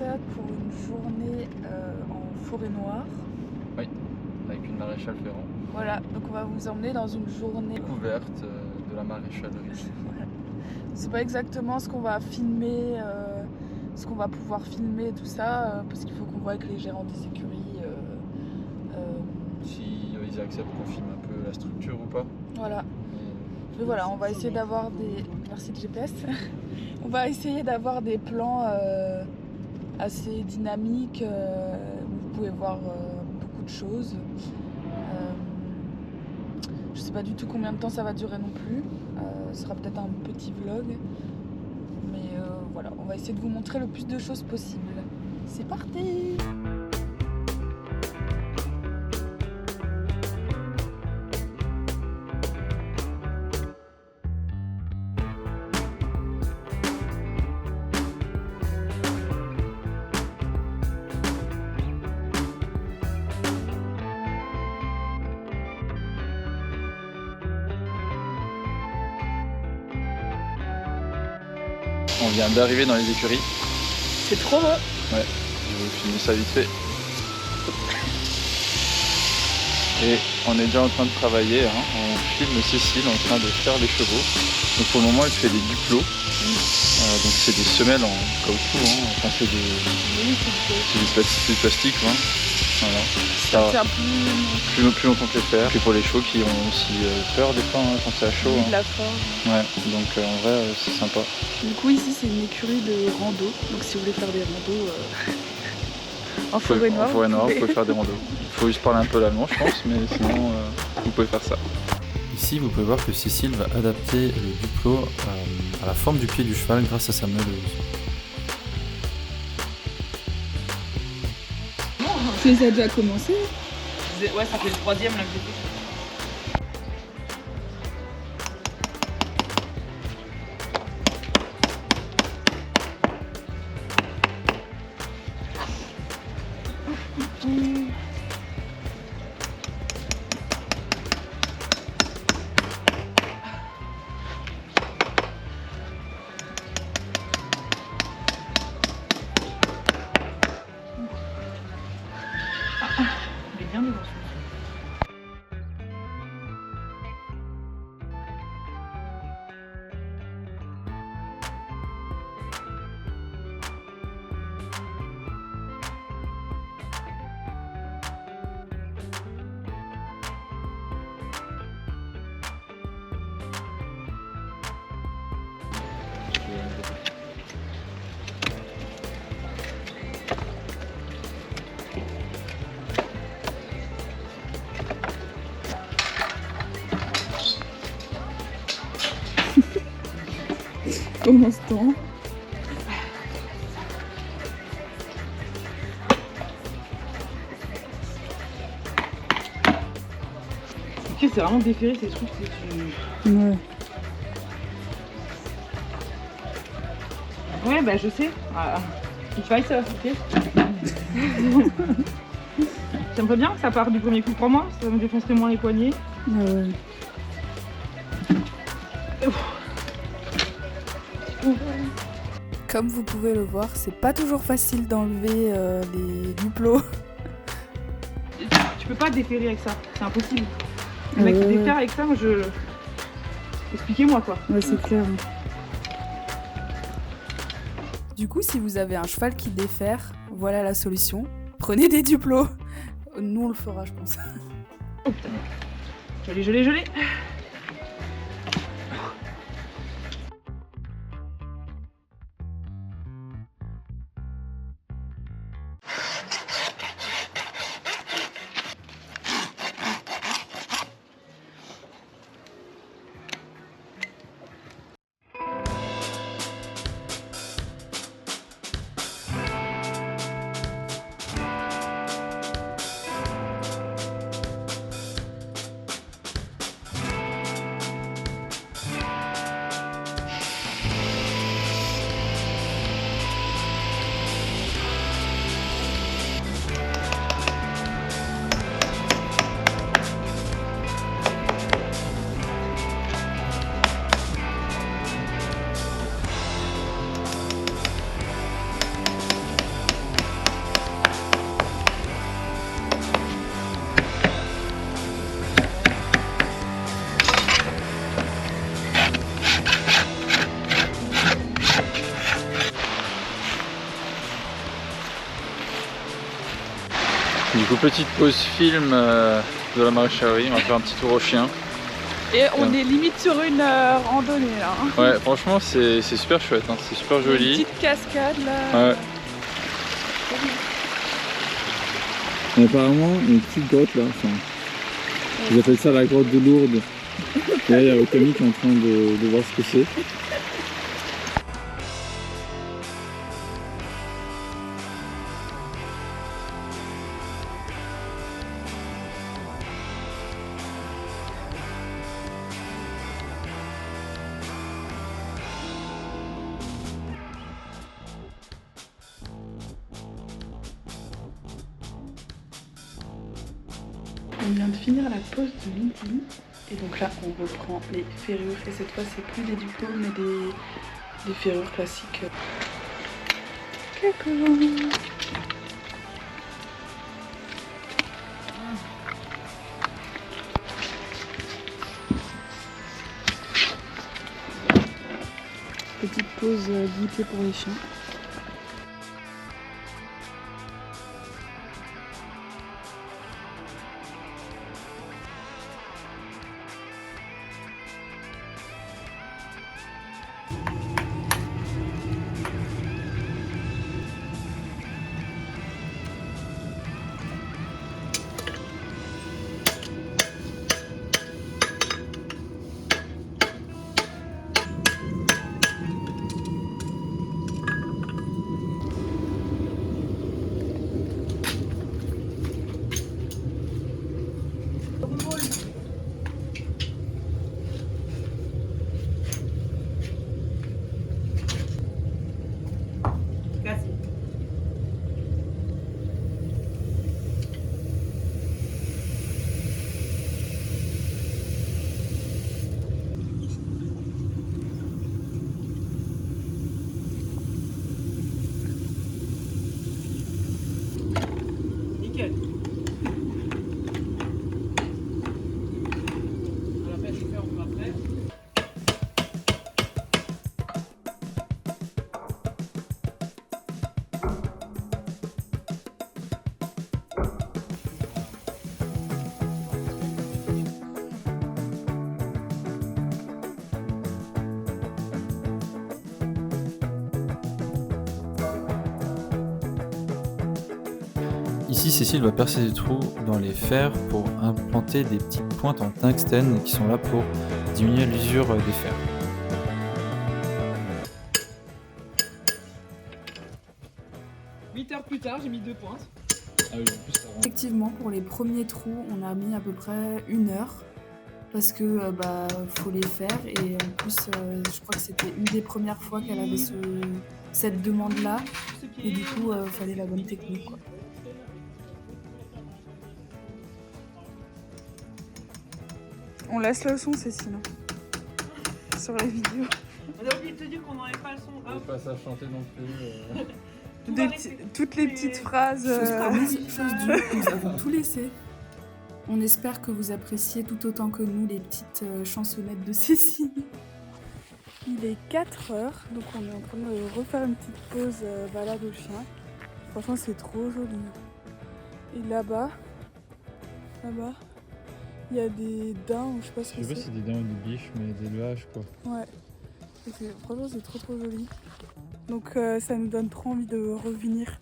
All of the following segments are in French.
ça pour une journée en forêt noire. Oui, avec une maréchale Ferrand. Voilà, donc on va vous emmener dans une journée Découverte de la maréchalerie. Voilà. C'est pas exactement ce qu'on va filmer, ce qu'on va pouvoir filmer, tout ça, parce qu'il faut qu'on voit avec les gérants des écuries. Si ils acceptent qu'on filme un peu la structure ou pas. Voilà. Mais voilà, on va essayer d'avoir des. Merci le GPS. On va essayer d'avoir des plans assez dynamiques où vous pouvez voir beaucoup de choses. Je sais pas du tout combien de temps ça va durer non plus. Ce sera peut-être un petit vlog. Mais voilà, on va essayer de vous montrer le plus de choses possible. C'est parti! On vient d'arriver dans les écuries. C'est trop beau! Ouais, je vais filmer ça vite fait. Et on est déjà en train de travailler, hein. On filme Cécile en train de faire les chevaux. Donc pour le moment elle fait des duplos. Donc c'est des semelles en caoutchouc, hein. Enfin c'est du plastique. Hein. Voilà. Ça tient plus longtemps que les fers. Puis pour les chevaux qui ont aussi peur des fois hein, quand c'est à chaud. de la forge. Ouais, donc en vrai c'est sympa. Du coup ici c'est une écurie de rando. Donc si vous voulez faire des randos en forêt noire, vous pouvez faire des randos. Il faut juste parler un peu l'allemand je pense, mais sinon vous pouvez faire ça. Ici vous pouvez voir que Cécile va adapter le duplo à la forme du pied du cheval grâce à sa meuleuse. Mais ça a déjà commencé. Ouais, ça fait le troisième là que j'ai fait. Il est bien devant. Pendant ce temps. Ok, c'est vraiment déféré ces trucs. Ouais. Ouais, bah je sais. Ah, il faille ça, ok. J'aimerais bien que ça parte du premier coup pour moi, ça me défoncerait moins les poignets. Ouais. Comme vous pouvez le voir, c'est pas toujours facile d'enlever les duplos. Tu peux pas déférer avec ça, c'est impossible. Le mec qui défère avec ça, moi je... Expliquez-moi quoi. Ouais, c'est clair. Du coup, si vous avez un cheval qui défère, voilà la solution. Prenez des duplos. Nous, on le fera, je pense. Oh putain. Je l'ai. Du coup, petite pause film de la maréchalerie, on va faire un petit tour au chien. Et on est limite sur une randonnée là. Ouais, franchement, c'est super chouette, hein. C'est super joli. Une petite cascade là. Ouais. Et apparemment, une petite grotte là. Enfin, ils appellent ça la grotte de Lourdes. Et là, il y a Okami qui est en train de voir ce que c'est. On vient de finir la pause de midi et donc là on reprend les ferrures et cette fois c'est plus des diplômes mais des ferrures classiques. Coucou. Petite pause goûter pour les chiens. Ici, Cécile va percer des trous dans les fers pour implanter des petites pointes en tungstène qui sont là pour diminuer l'usure des fers. Heures plus tard, j'ai mis 2 pointes. Ah oui, en plus, ça rend... Effectivement, pour les premiers trous, on a mis à peu près 1 heure parce que faut les faire et en plus je crois que c'était une des premières fois qu'elle avait cette demande là et du coup fallait la bonne technique quoi. On laisse le son Cécile sur les vidéos. On a oublié de te dire qu'on n'enlève pas le son. On pas ça chanter non plus. Toutes les petites phrases. Chose due, nous avons tout laissé. On espère que vous appréciez tout autant que nous les petites chansonnettes de Cécile. Il est 4h, donc on est en train de refaire une petite pause balade au chien. Franchement, c'est trop joli. Et là-bas, il y a des daims, je sais pas ce que c'est. Je sais pas si c'est des daims ou des biches, mais des nuages quoi. Ouais. Franchement, c'est trop joli. Donc ça nous donne trop envie de revenir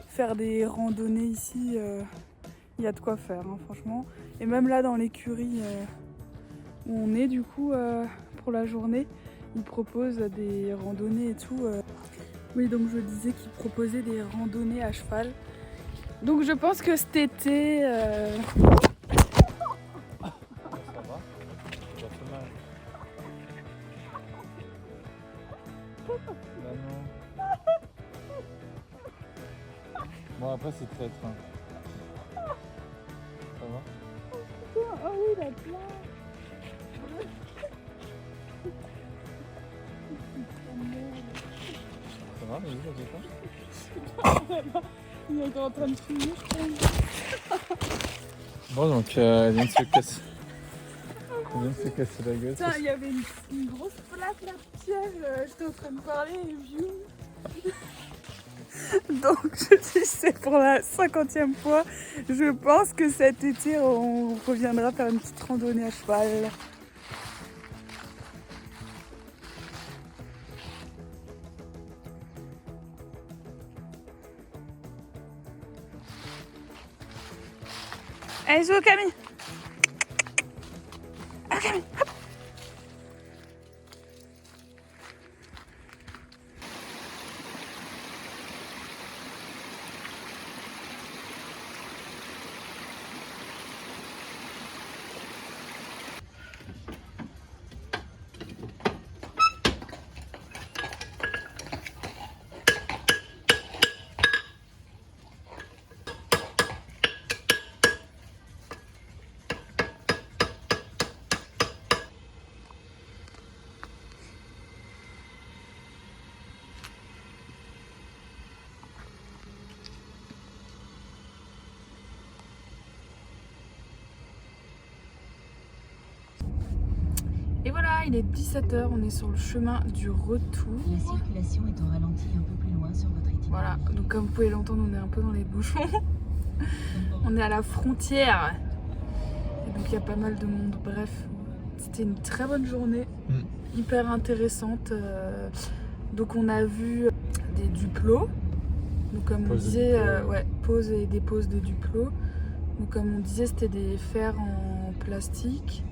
faire des randonnées ici. Il y a de quoi faire, hein, franchement. Et même là, dans l'écurie où on est, du coup, pour la journée, ils proposent des randonnées et tout. Oui, donc je disais qu'ils proposaient des randonnées à cheval. Donc je pense que cet été... Ça va? Ça fait mal. Bah non. Bon après c'est traître. Hein. Ça va? Oh oui, la plage. Ça va, mais oui, ça Il est encore en train de filmer, je pense. Bon donc elle vient de se casser. Elle vient de se casser la gueule. Putain, il y avait une grosse plaque là, Pierre. J'étais en train de parler et vieux. Donc je dis c'est pour la 50e fois. Je pense que cet été on reviendra faire une petite randonnée à cheval. Allez, joue Camille. Ah, Camille, hop. Et voilà, il est 17h, on est sur le chemin du retour. La circulation est au ralenti un peu plus loin sur votre itinéraire. Voilà, donc comme vous pouvez l'entendre, on est un peu dans les bouchons. On est à la frontière. Et donc il y a pas mal de monde. Bref, c'était une très bonne journée, hyper intéressante. Donc on a vu des duplos. Donc comme on disait, pose et dépose de duplos. Donc comme on disait, c'était des fers en plastique.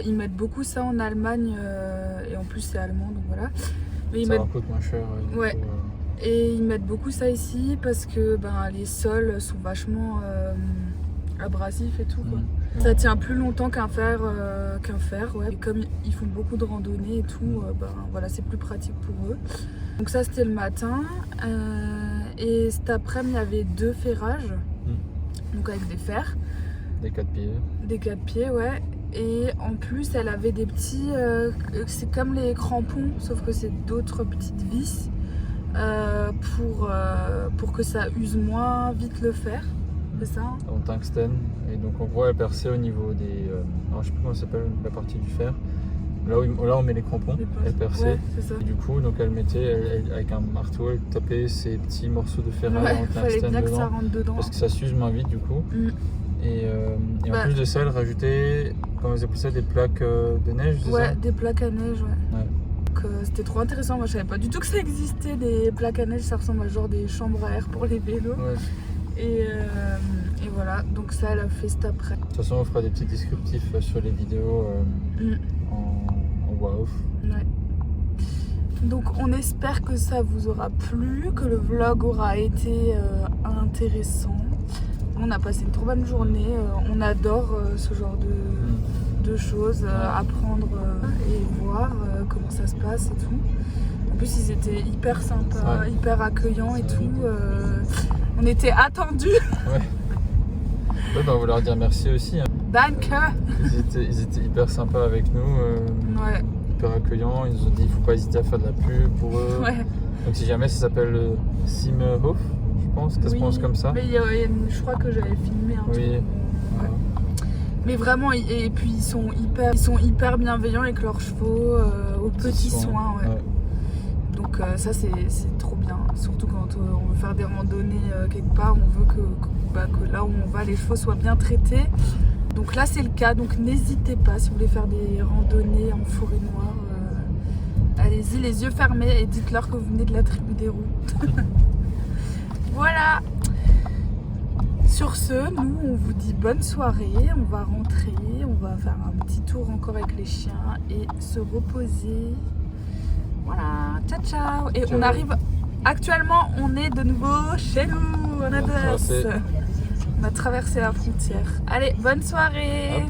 Ils mettent beaucoup ça en Allemagne et en plus c'est allemand, donc voilà. Mais Ça coûte moins cher. Ouais. Et ils mettent beaucoup ça ici parce que les sols sont vachement abrasifs et tout, quoi. Ça tient plus longtemps qu'un fer, ouais. Et comme ils font beaucoup de randonnées et tout, voilà, c'est plus pratique pour eux. Donc ça c'était le matin. Et cet après-midi il y avait 2 ferrages, donc avec des fers. Des 4 pieds. Des 4 pieds, ouais. Et en plus elle avait des petits, c'est comme les crampons, sauf que c'est d'autres petites vis pour que ça use moins vite le fer. C'est ça, hein? En tungstène. Et donc en gros elle perçait au niveau des... alors je sais plus comment ça s'appelle la partie du fer. Là on met les crampons, elle perçait. Ouais, c'est ça. Et du coup donc elle mettait, avec un marteau, elle tapait ces petits morceaux de ferraille en tungstène fallait bien dedans. Que ça rentre dedans. Parce que ça s'use moins vite du coup. Et en plus de ça, elle rajoutait, comment ils appellent ça, des plaques de neige, c'est ça? Ouais, des plaques à neige, ouais. Donc c'était trop intéressant, moi je savais pas du tout que ça existait, des plaques à neige, ça ressemble à genre des chambres à air pour les vélos. Ouais. Et voilà, donc ça elle a fait cet après. De toute façon on fera des petits descriptifs sur les vidéos en voix off. Ouais. Donc on espère que ça vous aura plu, que le vlog aura été intéressant. On a passé une trop bonne journée, on adore ce genre de choses, apprendre et voir comment ça se passe et tout. En plus ils étaient hyper sympas, hyper accueillants et tout. On était attendus. Ouais, on va leur dire merci aussi. Hein. Danke. Ils étaient hyper sympas avec nous, hyper accueillants. Ils nous ont dit qu'il ne faut pas hésiter à faire de la pub pour eux. Ouais. Donc si jamais ça s'appelle Simmerhof. Je pense, ça se prononce comme ça. Mais je crois que j'avais filmé un truc. Ouais. Mais vraiment, et puis ils sont hyper bienveillants avec leurs chevaux, aux petits soins. Ouais. Donc ça c'est trop bien. Surtout quand on veut faire des randonnées quelque part, on veut que là où on va, les chevaux soient bien traités. Donc là c'est le cas, donc n'hésitez pas si vous voulez faire des randonnées en forêt noire. Allez-y les yeux fermés et dites-leur que vous venez de la tribu des Roux. Voilà. Sur ce, nous on vous dit bonne soirée, on va rentrer, on va faire un petit tour encore avec les chiens et se reposer. Voilà, ciao ciao. Et on arrive, actuellement on est de nouveau chez nous, on a traversé la frontière. Allez, bonne soirée.